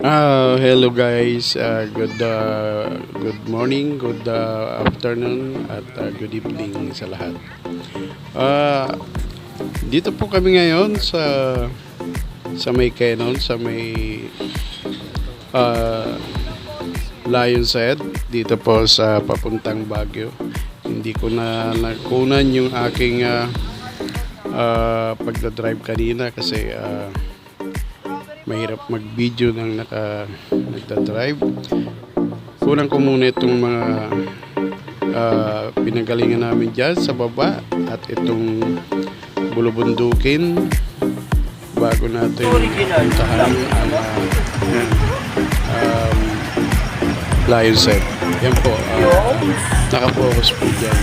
Hello guys, good morning, good afternoon at good evening sa lahat. Ah, Dito po kami ngayon sa may Canon, sa may Lion's Head dito po sa papuntang Baguio. Hindi ko na nakunan yung aking pagdadrive kanina kasi mahirap mag-video ng nagda-drive. Kunan ko muna itong mga pinanggalingan namin dyan sa baba at itong bulubundukin bago natin puntahan ang Lion's Head. Yan po, naka-focus po dyan.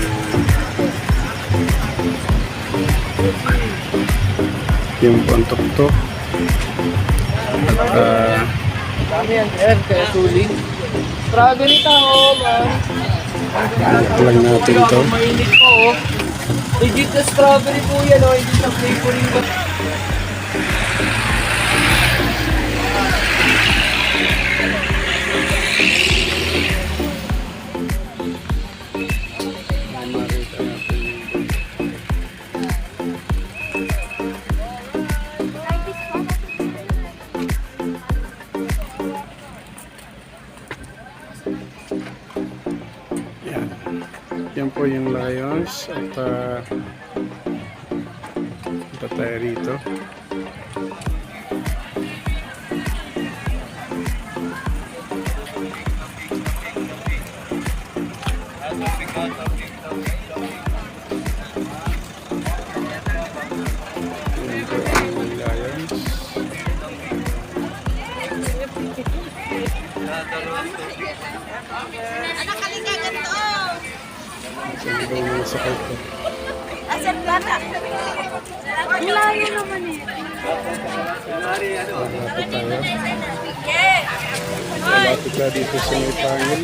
Yan po ang tuktok. Dami yan, sir. Kaya suling. Strawberry tao, man. Lang natin ito. Mainit po, oh. Legit na strawberry po yan, oh. Hindi na flavoring ko. Yan po yung Lions at punta tayo rito. Yan po ang Lions. Anak kalingagan to. Saan ba yung mga sakay ko? Asan plata? Ang layo naman eh. Malapit tayo. Malapit na dito sa may pangil.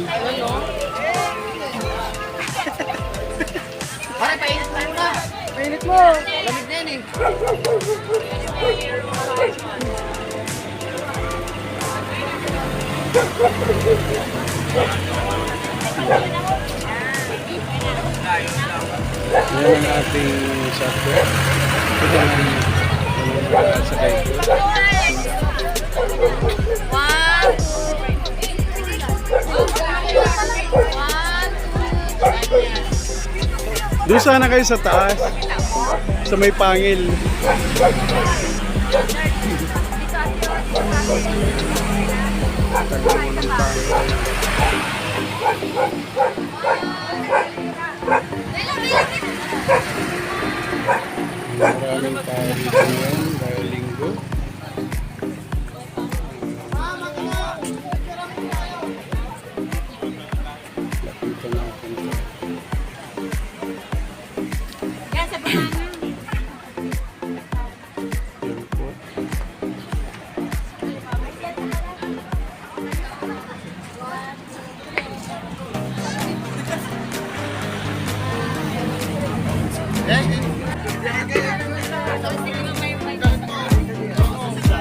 Ay, painit mo na. Painit mo. Lamig na yan eh. Yan ang ating sakay. Ito ang sakay ko. Doon sana kayo sa taas. Sa may pangil. Maraming tao dito ngayon dahil linggo. Lapitan natin ito. Yan sa banana. Yan po.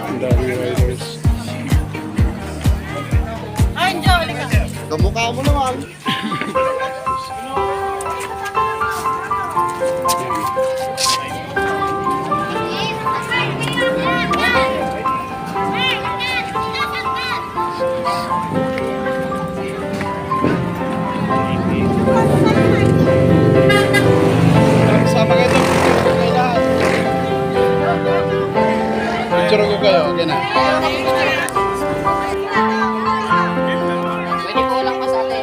Ang daming riders. Kamukha mo naman. Sama kayo doon. Picture ko kayo. Okay na. Pwede ko lang masali.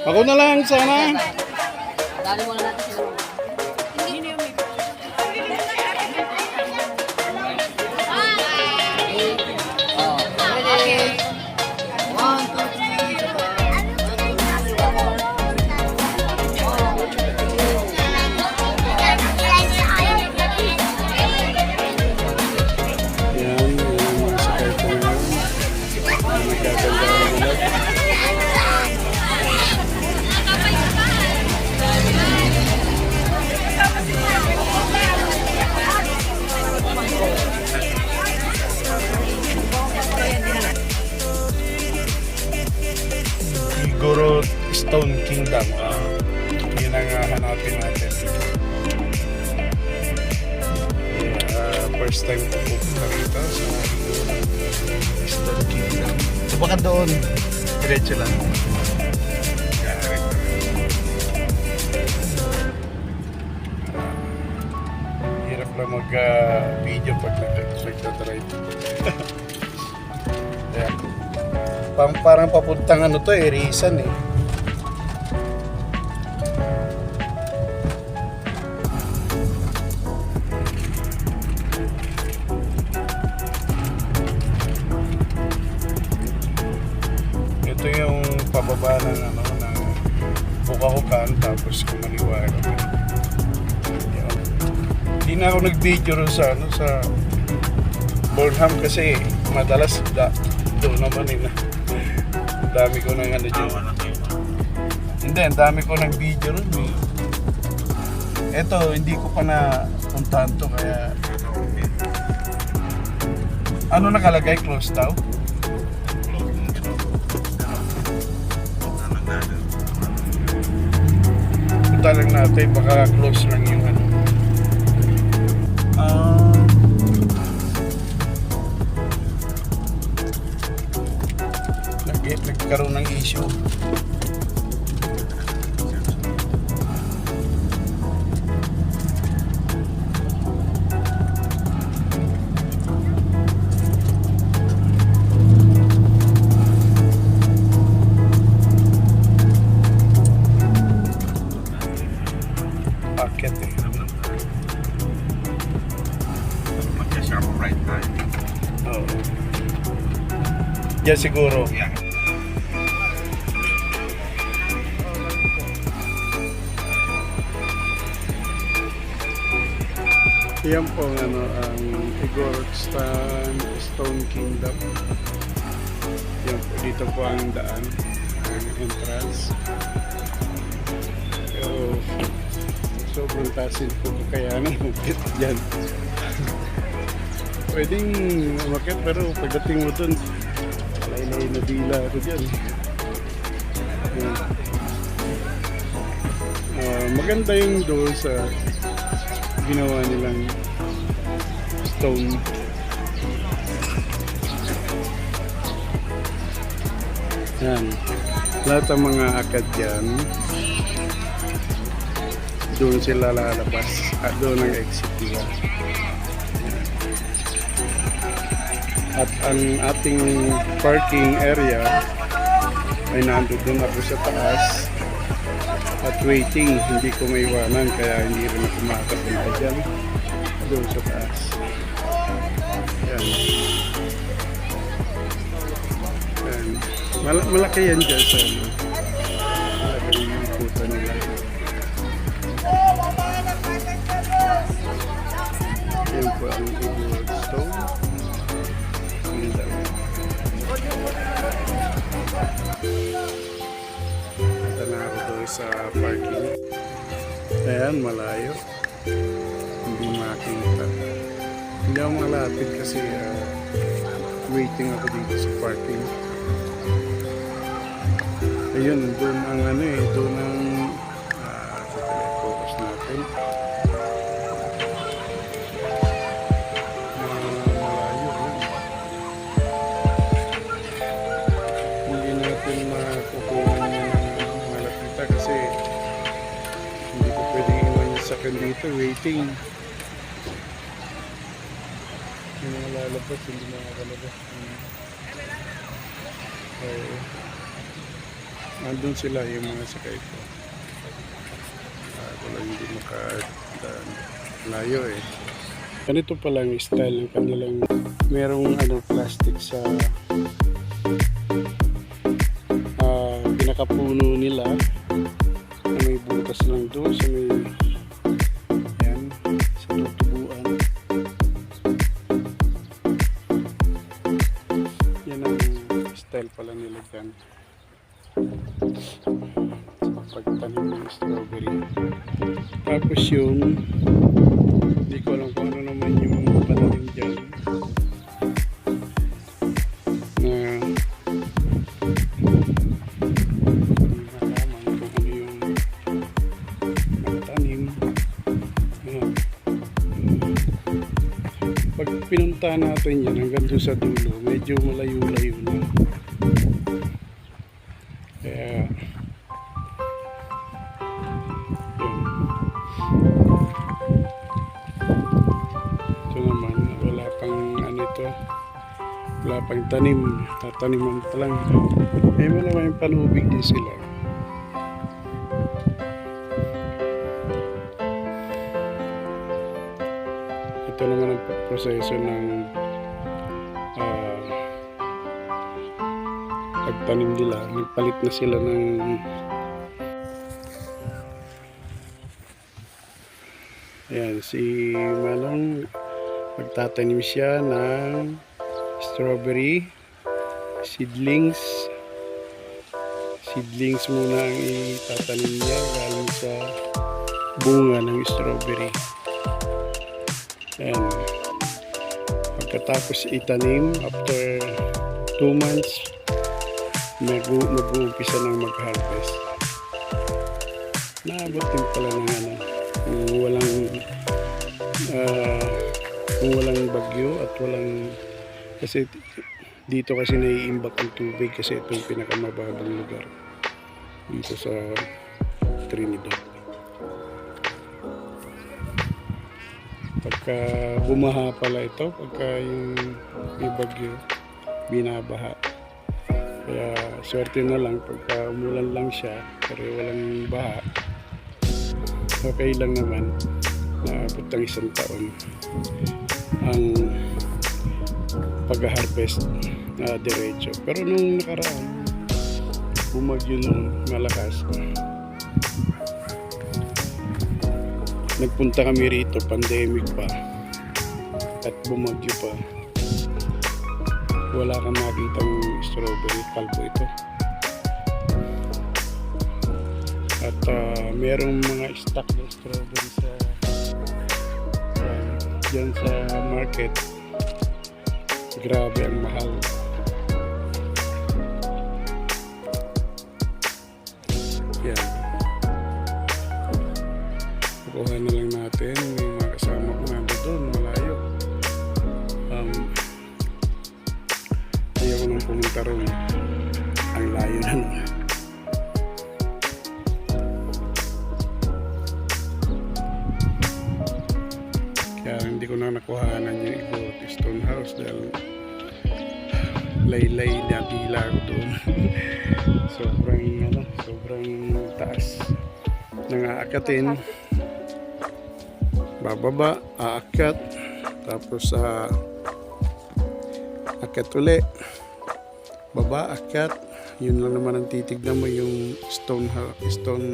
Ako na lang sana. Dali mo na natin sila. Yan, yung sakay ko ngayon. Ang nagaganda ng ulag. Kingdom. Yun ang hanapin natin. First time ko pupunta rito sa Stone Kingdom. So baka doon, diretso lang. Hirap lang mag-video pag nagtatry. Kaya, parang papuntang ano to eh, Rizal eh. Ito yung pababa ng ano, ng Bukahukan, tapos kumaliwa. Hindi na ako nag-video rin sa ano, sa Burnham kasi madalas doon naman eh. Dami ko nang ano dyan. Hindi, ang dami ko ng video rin eh. Eto, hindi ko pa na puntahan to kaya ano nakalagay? Close daw? Punta lang natin, baka close lang yung ano. Nagkaroon ng issue. Paket eh. Mag-sharp right time. Oo. Yan siguro. Yeah. Yan po ang ano, ang Igorotstan Stone Kingdom. Yan po, dito po ang daan, ang entrance. Pero sobrang tasin po kakayanan umakit dyan. Pwedeng umakit pero pagdating mo dun, laylay na dila ako dyan. Yan. Maganda yung doon sa ginawa nilang stone. Yan. Lahat ng mga akad dyan, doon sila lalabas at doon ang exit nila. At ang ating parking area ay nandun ako sa taas at waiting, hindi ko maiwanan kaya hindi rin ako makakapunta dyan doon sa taas. Yan. Yan. Malaki yan dyan sa ano. Malaki yung puta nila. Yan po ang Igorot Stone. Ang dami. Punta na ako doon sa parking. Ayan, malayo. Hindi makakita. Hindi ako malapit kasi waiting ako dito sa parking. Ayun, doon ang ano eh, doon ang focus natin. Malayo yun. Hindi natin makukuha niya ng malapita kasi hindi ko pwedeng iwan yung sakyan dito, waiting. Yung mga lalabas, hindi makakalabas. So, nandun sila yung mga sakay ko. Wala hindi makadaan. Layo eh. Ganito pala ang style ng kanilang merong ano, plastic sa pinakapuno nila na may butas lang doon sa may yan, sa tutubuan. Yan ang style pala nila dyan. Pagtanim ng strawberry. Tapos yung hindi ko alam kung ano naman yung pananim dyan na hindi malaman kung ano yung Pag pinunta natin yan hanggang doon sa dulo, medyo malayo-layo na. Kaya, yun. Ito naman, wala pang ano ito, wala pang tanim, tataniman pa lang. Eh, malamang panubig din sila. Ito naman ang proseso ng pagtanim nila. Nagpalit na sila ng ayan, si Manong magtatanim siya ng strawberry seedlings muna ang itatanim niya galing sa bunga ng strawberry. Ayan. Pagkatapos itanim, after 2 months, mag-uumpisa ng mag-harvest. Naabot din pala ng ano, kung walang bagyo at walang, kasi dito kasi naiimbak ang tubig kasi itong pinakamababang lugar dito sa Trinidad. Pagka bumaha pala ito, pagka yung may bagyo, binabaha. Kaya swerte na lang pagka umulan lang siya, pero walang baha. Okay lang naman, naabot ang 1 taon ang pag-harvest na diretso. Pero nung nakaraan, bumagyo nung malakas. Nagpunta kami rito, pandemic pa, at bumagyo pa. Wala kang makitang strawberry, kalbo ito. At merong mga stock na strawberry dyan sa market. Grabe ang mahal. Yan. Kukuha na lang natin yung mga kasama ko nandun doon, malayo. Ayaw ko nang pumunta ron. Ang layo na nun. Kaya hindi ko na nakuhanan yung Igorot Stone House dahil laylay na dila ko doon. sobrang taas. Nangaakatin, bababa, aakyat, tapos akyat uli, baba, akyat. Yun lang naman ang titignan mo, yung stone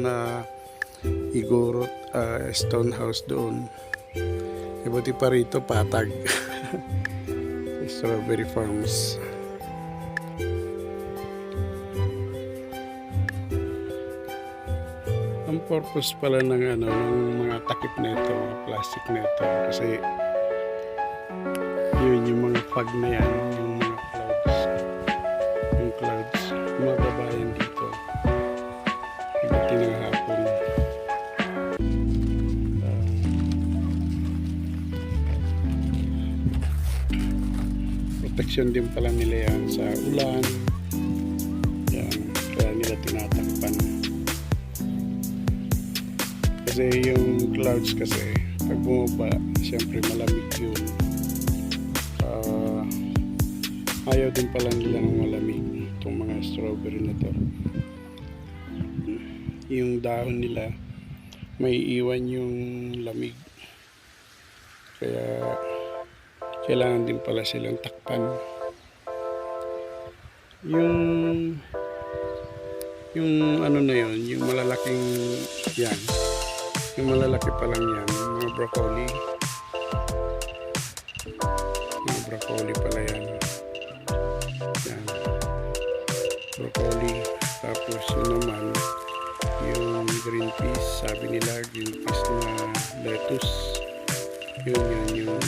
na Igorot Stone House doon. Buti pa rito patag. Strawberry farms. Ang purpose pala ng mga takip na ito, mga plastic na ito, kasi yun yung mga fog na yan, yung mga clouds, mga babayan dito. Pagdating ng hapon. Protection din pala nila yan sa ulan. Yan, kaya nila tinatakpan. Kasi yung clouds kasi, pag bumaba, siyempre malamig yun. Ayaw din pala nila ng malamig itong mga strawberry na to. Yung dahon nila, may iwan yung lamig. Kaya kailangan din pala silang takpan. Yung ano na yun, yung malalaking yan, yung malalaki pa lang yan, mga broccoli pala yan, broccoli. Tapos yun naman yung green peas, sabi nila green peas na lettuce, yun yung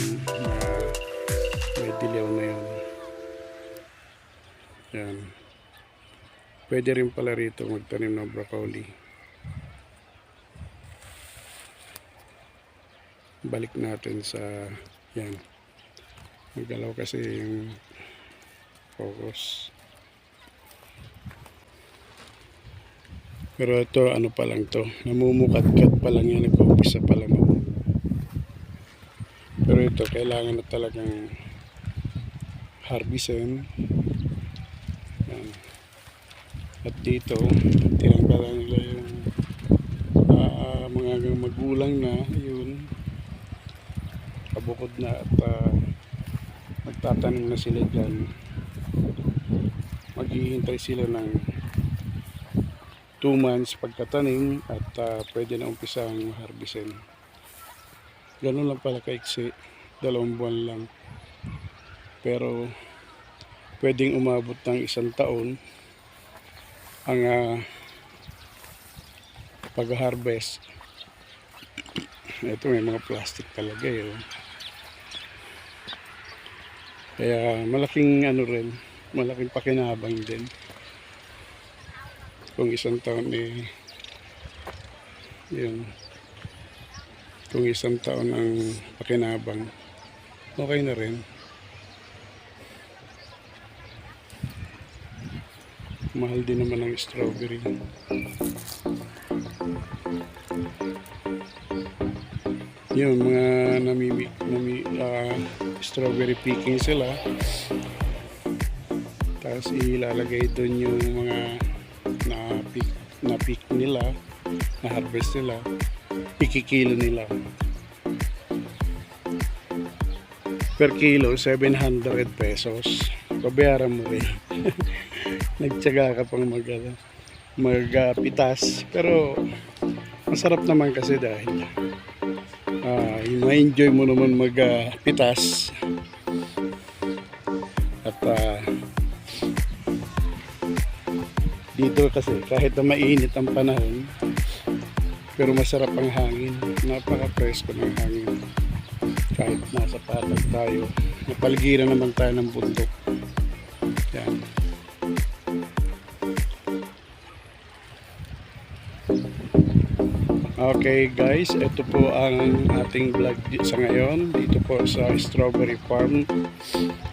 may dilaw na yun. Yan. Pwede rin pala rito magtanim ng broccoli. Balik natin sa yan. Nagalaw kasi yung focus. Pero ito, ano pa lang to. Namumukat-kat pa lang yan. Nag-umpisa pa lang. Pero ito, kailangan na talagang harvestin. Yan. At dito, tinanggalan nila yung mga magulang na yun. Kabukod na at magtatanim na sila dyan. Maghihintay sila ng 2 months pagkatanim at pwede na umpisang harvestin. Ganun lang pala kaiksi, 2 buwan lang. Pero pwedeng umabot ng 1 taon ang pag-harvest. Ito may mga plastic talaga yun. Kaya malaking ano rin, malaking pakinabang din. Kung 1 taon yun. Kung 1 taon ang pakinabang, okay na rin. Mahal din naman ang strawberry. Yun, mga strawberry picking sila. Tapos ilalagay doon yung mga na-pick nila, na-harvest nila. Ikikilo nila. Per kilo, 700 pesos. Babayaran mo rin. Nagtyaga ka pang magpitas. Pero masarap naman kasi dahil ma-enjoy mo naman magpitas. At dito kasi kahit na mainit ang panahon, pero masarap ang hangin. Napaka-presko ng hangin. Kahit nasa patag tayo, napaligiran naman tayo ng bundok. Yan. Okay guys, ito po ang ating vlog sa ngayon dito po sa Strawberry Farm.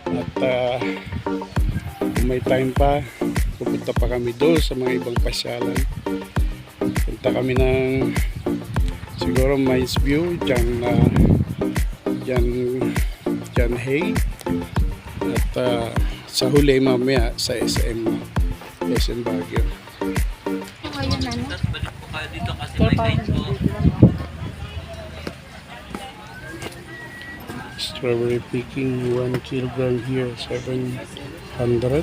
At kung may time pa, pupunta pa kami doon sa mga ibang pasyalan. Punta kami ng siguro Mines View, John Hay. At sa huli mamaya sa SM Baguio. Ngayon ano? Dito kasi may guide ko. Strawberry picking 1 kilogram here, 700.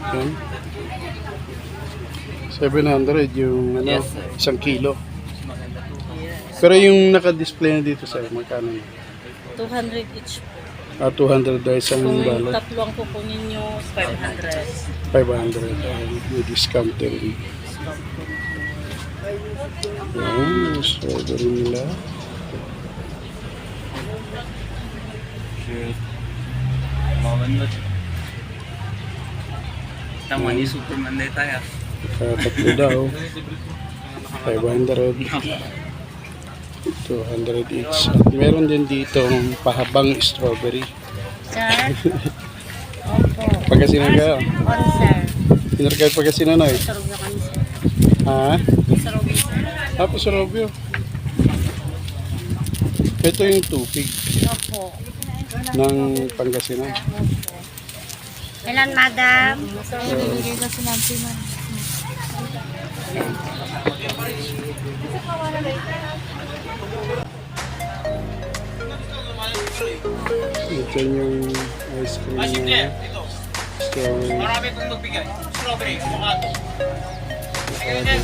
Yan. 700 yung ano, Yes, sir. 1 kilo. Pero yung naka-display na dito sa magkano yun? 200 each. 200 dahil isang Kung balot. tatlo ang kukunin nyo, 500. 500 may discount din. Yan, strawberry nila. Mamanot. Tama ni Superman na tayo. Tatlo daw. 500. 200 each. At meron din dito pahabang strawberry. Sir? Opo. Pagkasinan kayo? On, sir. Pinarkay pagkasinan na eh. Sarog na kami, sir. Ha? Sarog, sir. Tapos Robio. Ito yung tubig Opo. ng Pangasinan. Opo. Ilan, madam? Nilagay na si Nancy, man. Ito yung ice cream na strawberry. Marami kong magbigay. Strawberry, avocado.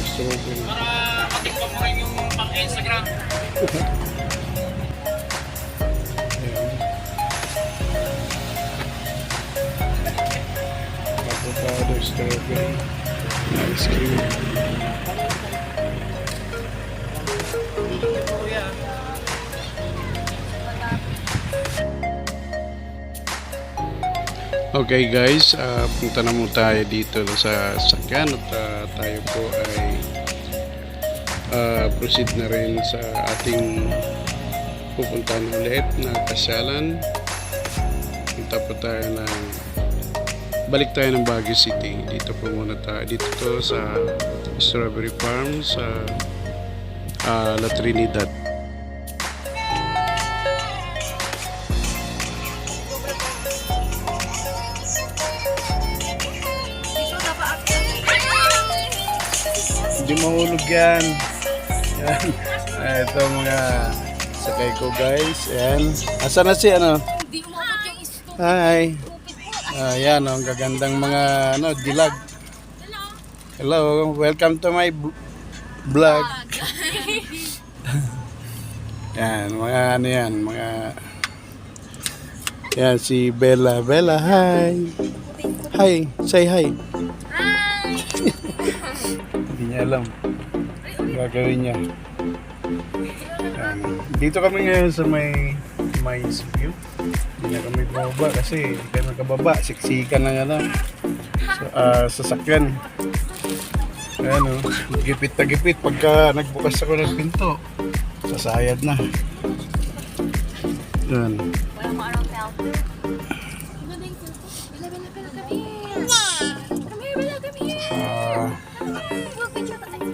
Strawberry. Para matikpan mo rin yung pang-Instagram. Avocado, strawberry, ice cream. Okay guys, punta na mo tayo dito sa sakyan at tayo po ay proceed na rin sa ating pupuntahan ulit na pasyalan. Punta po tayo balik tayo ng Baguio City. Dito po muna tayo. Dito to sa Strawberry Farm sa La Trinidad. Hindi mahulog yan. Yan. Ito mga sakay ko guys. Ayan. Asa na si ano? Hindi umabot yung isto. Hi. Ayan, ang gagandang mga dilag. Hello, welcome to my vlog. Yan, mga yan, yan si Bella. Bella, hi. Hi, say hi. Hi! Hindi niya alam. Gagawin niya. Yan. Dito kami ngayon sa may view. Hindi na kami bumaba kasi hindi kami nakababa. Siksikan na nga lang. Sasakyan. Ayan o. Gipit na gipit. Pagka nagbukas ako ng pinto, sasayad na. Yan. Wala ko arang filter. Bella, Bella, come here. Come here, Bella, come here. We'll picture pa tayo.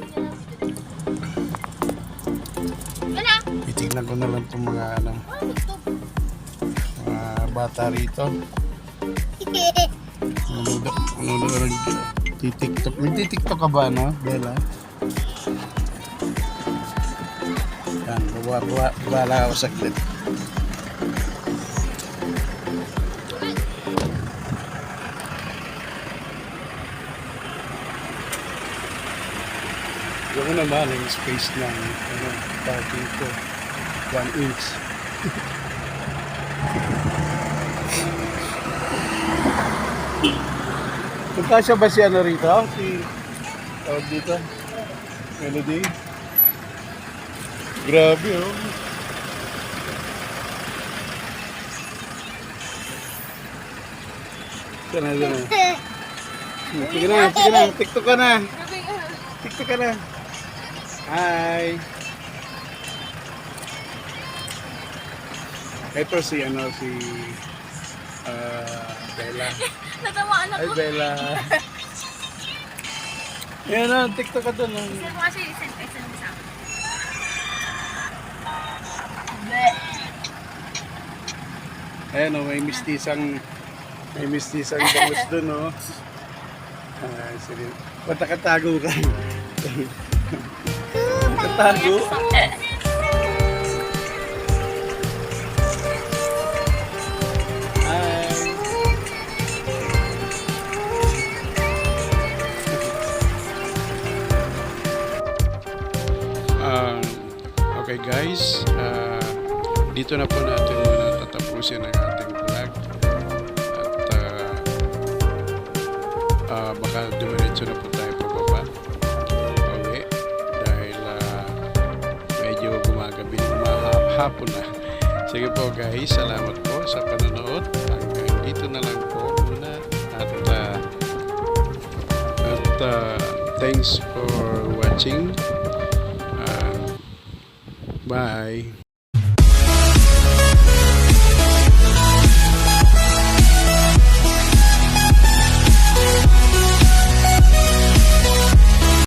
Bella! Titignan ko na lang itong mga mga bata rito. Nanonood TikTok. May TikTok ka ba, no, Bella? Yan, bala ako saglit. Yung naman, yung space ng parking ko. 1 inch. Magkasya ba si ano rito? Si tawag dito? Melody? Grabe oh. Sana na. Sige na. TikTok ka na. TikTok ka na. Hi. Ito si Bella. Natamaan Hi ako. Bella. Yan na, TikTok ka doon. Send mo kasi, send mo sa akin. Ayan o, may mistisang bangus doon o. Sige. Ba't nakatago ka? Nakatago? Okay guys, dito na po natin muna tatapusin ang ating vlog at baka dumiretso na po tayo pababa uwi dahil medyo gumagabi, hapon na. Sige po guys, salamat po sa panonood. Hanggang dito na lang po muna at thanks for watching. Bye.